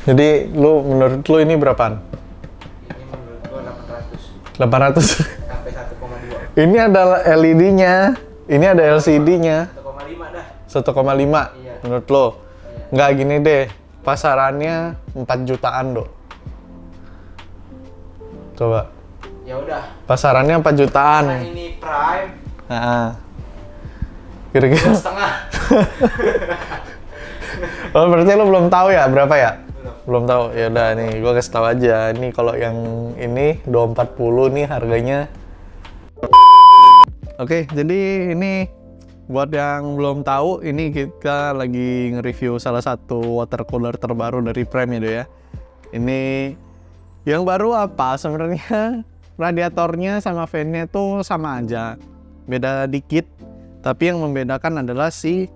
Jadi menurut lu ini berapaan? Ini menurut gua 800 800. sampai 1,2. Ini ada LED-nya, ini ada LCD-nya. 1,5 dah. 1,5 Iya. menurut lo? Iya. Nggak gini deh, pasarannya 4 jutaan do. Coba, Ya udah. pasarannya 4 jutaan. Karena ini Prime Nah, kira-kira. 2,5. Oh, berarti lo belum tahu ya berapa ya? Belum. Belum tahu. Ya udah nih, gua kasih tahu aja. Ini kalau yang ini 240 nih harganya. Oke, jadi ini buat yang belum tahu, ini kita lagi nge-review salah satu water cooler terbaru dari Prime ya. Ini yang baru apa sebenarnya? Radiatornya sama fan-nya tuh sama aja. Beda dikit, tapi yang membedakan adalah si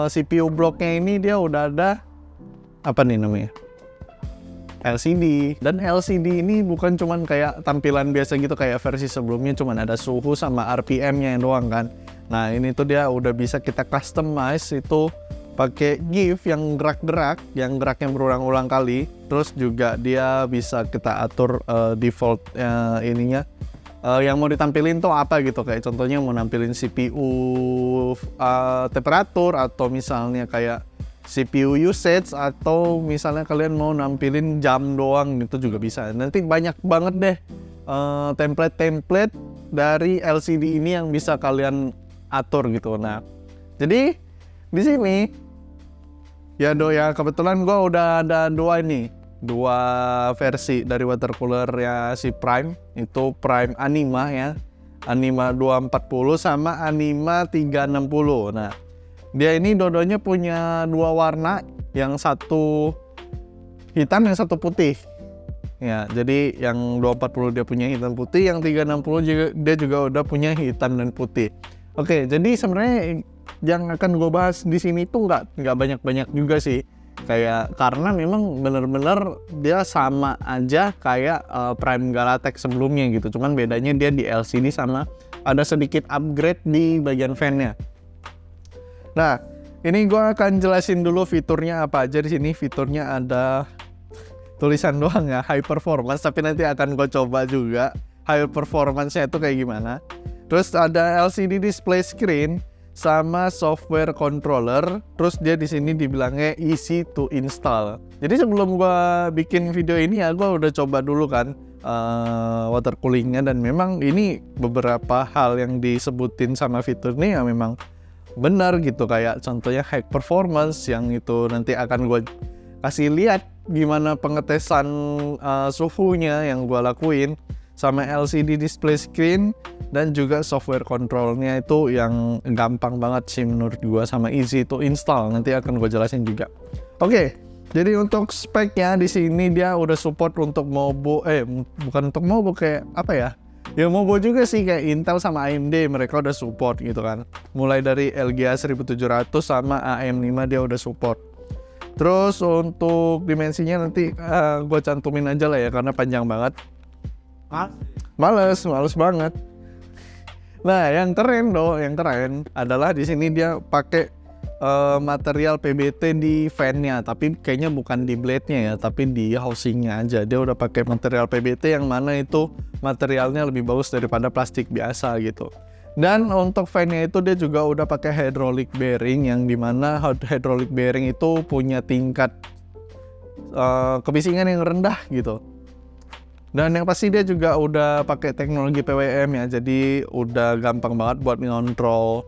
CPU blocknya ini dia udah ada apa nih namanya? LCD. Dan LCD ini bukan cuman kayak tampilan biasa gitu kayak versi sebelumnya cuman ada suhu sama RPM-nya doang kan. Nah, ini tuh dia udah bisa kita customize itu pakai GIF yang gerak-gerak, yang geraknya berulang-ulang kali. Terus juga dia bisa kita atur default ininya. Yang mau ditampilin tuh apa gitu, kayak contohnya mau nampilin CPU temperatur, atau misalnya kayak CPU usage, atau misalnya kalian mau nampilin jam doang gitu juga bisa. Nanti banyak banget deh template-template dari LCD ini yang bisa kalian atur gitu. Nah, jadi di sini ya kebetulan gua udah ada dua versi dari water cooler ya si Prime, itu Prime Anima ya, Anima 240 sama Anima 360. Nah, dia ini dua-duanya punya dua warna, yang satu hitam, yang satu putih. Ya, jadi yang 240 dia punya hitam putih, yang 360 juga, dia juga udah punya hitam dan putih. Oke, jadi sebenarnya yang akan gue bahas di sini tuh nggak banyak-banyak juga sih. Kayak karena memang bener-bener dia sama aja kayak Prime Galactic sebelumnya gitu. Cuman bedanya dia di LCD sama ada sedikit upgrade di bagian fan-nya. Nah, ini gue akan jelasin dulu fiturnya apa aja di sini. Fiturnya ada tulisan doang ya, high performance, tapi nanti akan gue coba juga high performance-nya itu kayak gimana. Terus ada LCD display screen sama software controller. Terus dia di sini dibilangnya easy to install. Jadi sebelum gue bikin video ini ya, gue udah coba dulu kan water coolingnya, dan memang ini beberapa hal yang disebutin sama fitur ini ya memang benar gitu. Kayak contohnya high performance, yang itu nanti akan gue kasih lihat gimana pengetesan suhunya yang gue lakuin, sama LCD display screen, dan juga software controlnya itu yang gampang banget sih menurut gue, sama easy to install. Nanti akan gue jelasin juga. Oke, jadi untuk speknya di sini dia udah support untuk Mobo, bukan untuk Mobo, kayak apa ya? Ya Mobo juga sih, kayak Intel sama AMD mereka udah support gitu kan. Mulai dari LGA 1700 sama AM5 dia udah support. Terus untuk dimensinya nanti gue cantumin aja lah ya, karena panjang banget. Males banget. Nah, yang keren adalah di sini dia pakai material PBT di fan-nya, tapi kayaknya bukan di blade-nya ya, tapi di housing-nya aja. Dia udah pakai material PBT yang mana itu materialnya lebih bagus daripada plastik biasa gitu. Dan untuk fan-nya itu dia juga udah pakai hydraulic bearing, yang dimana hydraulic bearing itu punya tingkat kebisingan yang rendah gitu. Dan yang pasti dia juga udah pakai teknologi PWM ya, jadi udah gampang banget buat mengontrol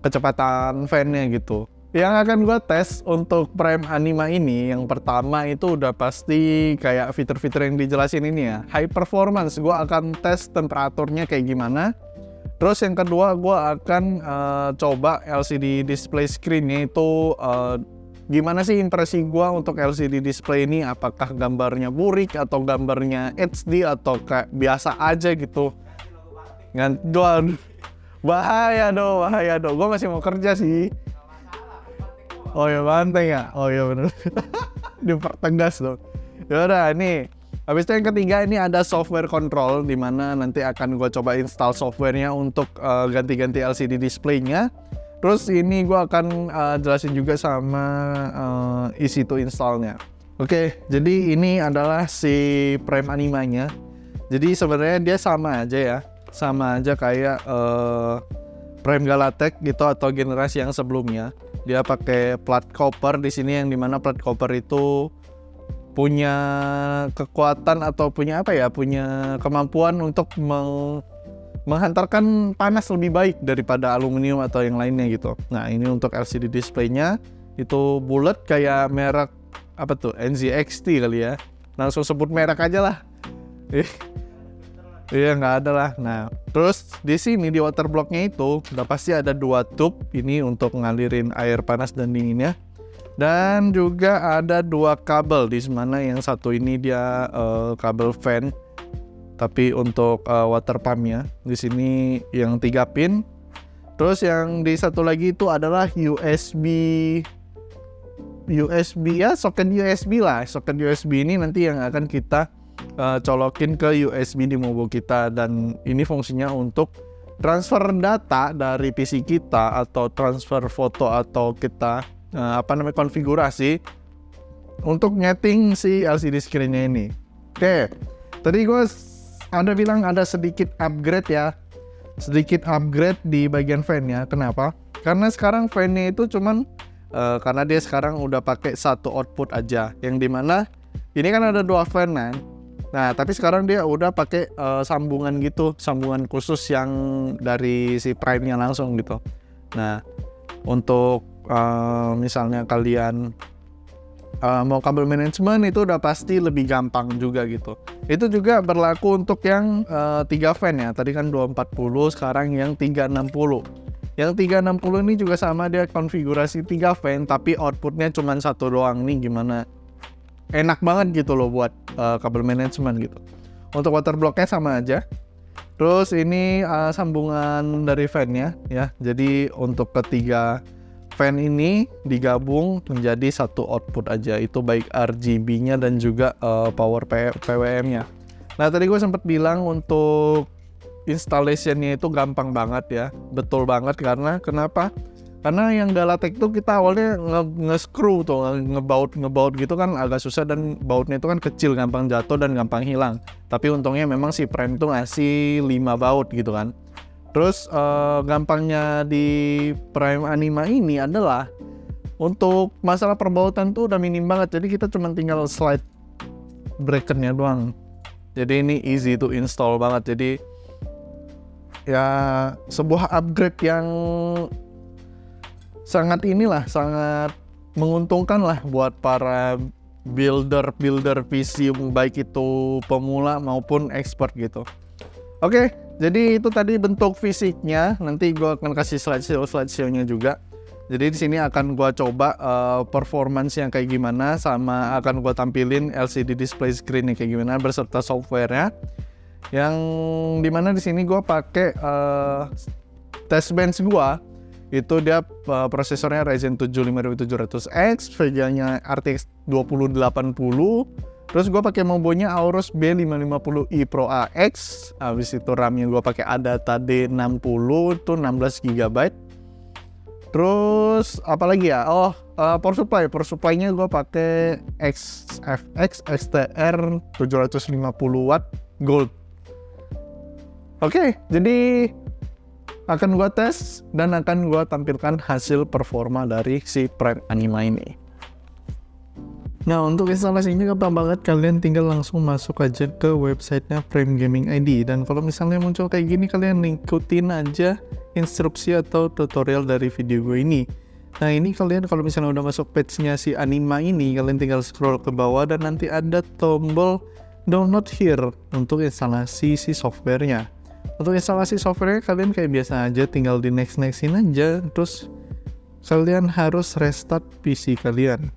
kecepatan fan-nya gitu. Yang akan gue tes untuk Prime Anima ini, yang pertama itu udah pasti kayak fitur-fitur yang dijelasin ini ya, high performance. Gue akan tes temperaturnya kayak gimana. Terus yang kedua gue akan coba LCD display screen-nya itu gimana sih impresi gua untuk LCD display ini, apakah gambarnya burik atau gambarnya HD atau kayak biasa aja gitu. Bahaya dong, gua masih mau kerja sih. Oh ya, banteng ya? Oh ya bener. Dipertegas dong. Yaudah, nih habis itu yang ketiga ini ada software control, dimana nanti akan gua coba install softwarenya untuk ganti-ganti LCD display-nya. Terus ini gue akan jelasin juga sama easy to installnya. Oke, jadi ini adalah si Prime Animanya. Jadi sebenarnya dia sama aja kayak Prime Galatech gitu atau generasi yang sebelumnya. Dia pakai plat copper di sini, yang dimana plat copper itu punya kekuatan atau punya kemampuan untuk menghantarkan panas lebih baik daripada aluminium atau yang lainnya gitu. Nah, ini untuk LCD displaynya itu bulat kayak merek NZXT kali ya. Langsung sebut merek aja lah. Iya, nggak ada lah. Nah, terus di sini di waterblocknya itu udah pasti ada 2 tube ini untuk ngalirin air panas dan dinginnya. Dan juga ada 2 kabel, di mana yang satu ini dia kabel fan, tapi untuk water pumpnya di sini yang 3 pin. Terus yang di satu lagi itu adalah USB ya, soket USB lah. Soket USB ini nanti yang akan kita colokin ke USB di Mobo kita, dan ini fungsinya untuk transfer data dari PC kita atau transfer foto atau kita konfigurasi untuk nyeting si LCD screen-nya ini. Oke, tadi gue ada bilang ada sedikit upgrade di bagian fan-nya. Kenapa? Karena sekarang fan-nya itu cuman karena dia sekarang udah pakai 1 output aja, yang dimana ini kan ada 2 fan kan. Nah, tapi sekarang dia udah pakai sambungan khusus yang dari si Prime-nya langsung gitu. Nah, untuk misalnya kalian mau kabel manajemen itu udah pasti lebih gampang juga gitu. Itu juga berlaku untuk yang 3 fan ya. Tadi kan 240, sekarang yang 360. Yang 360 ini juga sama, dia konfigurasi 3 fan tapi outputnya cuma 1 doang. Nih gimana? Enak banget gitu loh buat kabel manajemen gitu. Untuk waterblocknya sama aja. Terus ini sambungan dari fan-nya ya. Jadi untuk ketiga fan ini digabung menjadi 1 output aja. Itu baik RGB-nya dan juga power PWM-nya. Nah, tadi gue sempat bilang untuk installation-nya itu gampang banget ya. Betul banget, karena kenapa? Karena yang Galatech tuh kita awalnya nge-screw tuh, ngebaut gitu kan agak susah, dan bautnya itu kan kecil, gampang jatuh dan gampang hilang. Tapi untungnya memang si Prime tuh ngasih 5 baut gitu kan. Terus gampangnya di Prime Anima ini adalah untuk masalah perbautan tuh udah minim banget. Jadi kita cuma tinggal slide breakernya doang. Jadi ini easy to install banget. Jadi ya sebuah upgrade yang sangat menguntungkan lah buat para builder PC, baik itu pemula maupun expert gitu. Oke, jadi itu tadi bentuk fisiknya. Nanti gue akan kasih slideshow-nya juga. Jadi di sini akan gue coba performance yang kayak gimana, sama akan gue tampilin LCD display screen-nya kayak gimana beserta software-nya. Yang dimana di sini gue pakai test bench gue. Itu dia prosesornya Ryzen 7 5700X, VGA-nya RTX 2080. Terus gue pakai Mobonya Aorus B550i Pro AX. Habis itu RAM-nya gue pakai Adata D60 itu 16 GB. Terus apa lagi ya? Power supply-nya gue pakai XFX XTR 750 watt Gold. Oke, jadi akan gue tes dan akan gue tampilkan hasil performa dari si Prime Anima ini. Nah, untuk instalasinya gampang banget, kalian tinggal langsung masuk aja ke websitenya Prime Gaming ID. Dan kalau misalnya muncul kayak gini, kalian ikutin aja instruksi atau tutorial dari video gue ini. Nah, ini kalian kalau misalnya udah masuk page-nya si Anima ini, kalian tinggal scroll ke bawah dan nanti ada tombol download here untuk instalasi si softwarenya. Untuk instalasi software kalian kayak biasa aja, tinggal di nextin aja, terus kalian harus restart PC kalian.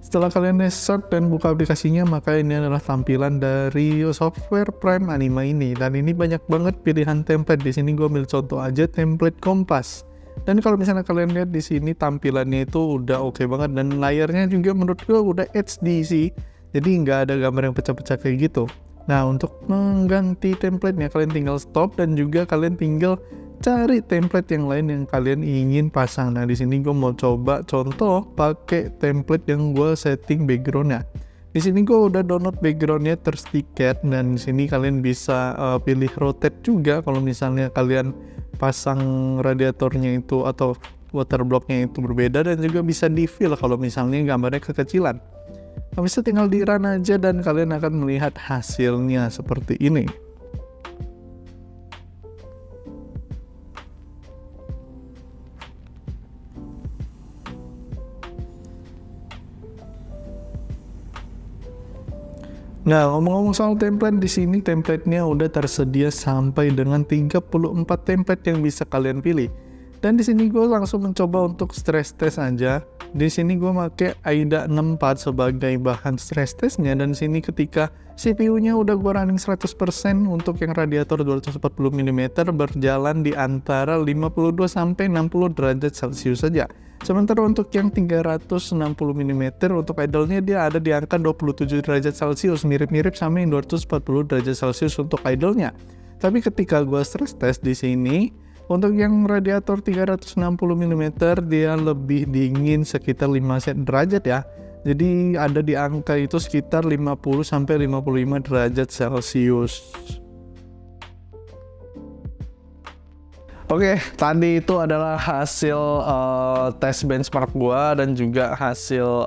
Setelah kalian restart dan buka aplikasinya, maka ini adalah tampilan dari software Prime Anima ini. Dan ini banyak banget pilihan template. Di sini gue ambil contoh aja template kompas. Dan kalau misalnya kalian lihat di sini tampilannya itu udah oke banget, dan layarnya juga menurut gue udah HD sih. Jadi nggak ada gambar yang pecah-pecah kayak gitu. Nah, untuk mengganti template-nya kalian tinggal stop dan juga kalian tinggal cari template yang lain yang kalian ingin pasang. Nah di sini gue mau coba contoh pakai template yang gue setting backgroundnya. Di sini gue udah download backgroundnya terstiket, dan di sini kalian bisa pilih rotate juga kalau misalnya kalian pasang radiatornya itu atau waterblocknya itu berbeda, dan juga bisa di fill kalau misalnya gambarnya kekecilan. Habis itu tinggal di run aja dan kalian akan melihat hasilnya seperti ini. Nah, ngomong-ngomong soal template, di sini template-nya udah tersedia sampai dengan 34 template yang bisa kalian pilih. Dan di sini gue langsung mencoba untuk stress test aja. Di sini gue pakai AIDA 64 sebagai bahan stress testnya, dan di sini ketika CPU-nya udah gue running 100% untuk yang radiator 240 mm berjalan di antara 52 sampai 60 derajat Celcius saja. Sementara untuk yang 360 mm untuk idle-nya dia ada di angka 27 derajat Celcius, mirip-mirip sama yang 240 derajat Celcius untuk idle-nya. Tapi ketika gua stress test di sini, untuk yang radiator 360 mm dia lebih dingin sekitar 5 derajat ya. Jadi ada di angka itu sekitar 50 sampai 55 derajat Celcius. Oke, tadi itu adalah hasil tes benchmark gua dan juga hasil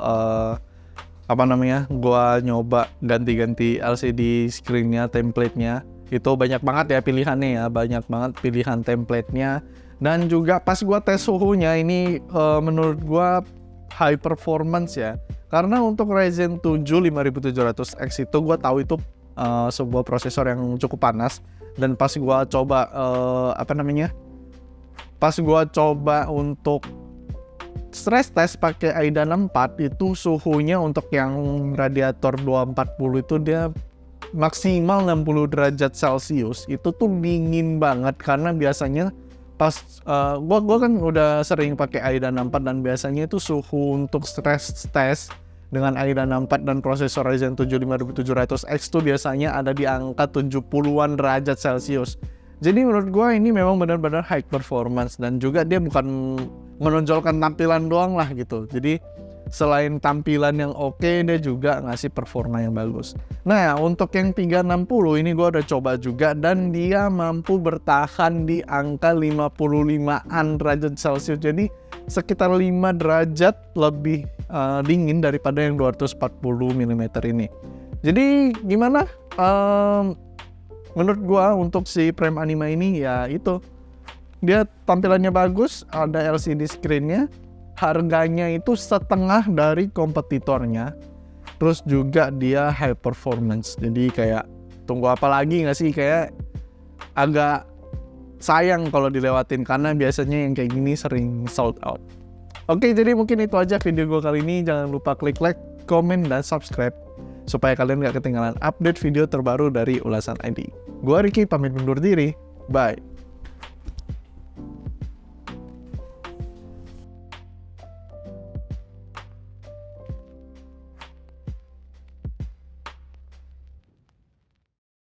gua nyoba ganti-ganti LCD screen-nya, template-nya. Itu banyak banget ya pilihannya ya, banyak banget pilihan template-nya. Dan juga pas gua tes suhunya ini menurut gua high performance ya. Karena untuk Ryzen 7 5700X itu gua tahu itu sebuah prosesor yang cukup panas, dan pas gua coba pas gua coba untuk stress test pakai AIDA 64 itu suhunya untuk yang radiator 240 itu dia maksimal 60 derajat Celcius. Itu tuh dingin banget, karena biasanya pas gua kan udah sering pakai AIDA 64, dan biasanya itu suhu untuk stress test dengan AIDA 64 dan prosesor Ryzen 7 5700X tuh biasanya ada di angka 70-an derajat Celcius. Jadi menurut gue ini memang benar-benar high performance, dan juga dia bukan menonjolkan tampilan doang lah gitu. Jadi selain tampilan yang oke, dia juga ngasih performa yang bagus. Nah, untuk yang 360 ini gue udah coba juga, dan dia mampu bertahan di angka 55-an derajat Celcius. Jadi sekitar 5 derajat lebih dingin daripada yang 240 mm ini. Jadi gimana? Menurut gua untuk si Prime Anima ini ya itu, dia tampilannya bagus, ada LCD screen-nya, harganya itu setengah dari kompetitornya, terus juga dia high performance. Jadi kayak tunggu apa lagi nggak sih, kayak agak sayang kalau dilewatin, karena biasanya yang kayak gini sering sold out. Oke, jadi mungkin itu aja video gua kali ini. Jangan lupa klik like, komen, dan subscribe supaya kalian gak ketinggalan update video terbaru dari Ulasan ID. Gua Ricky pamit undur diri. Bye.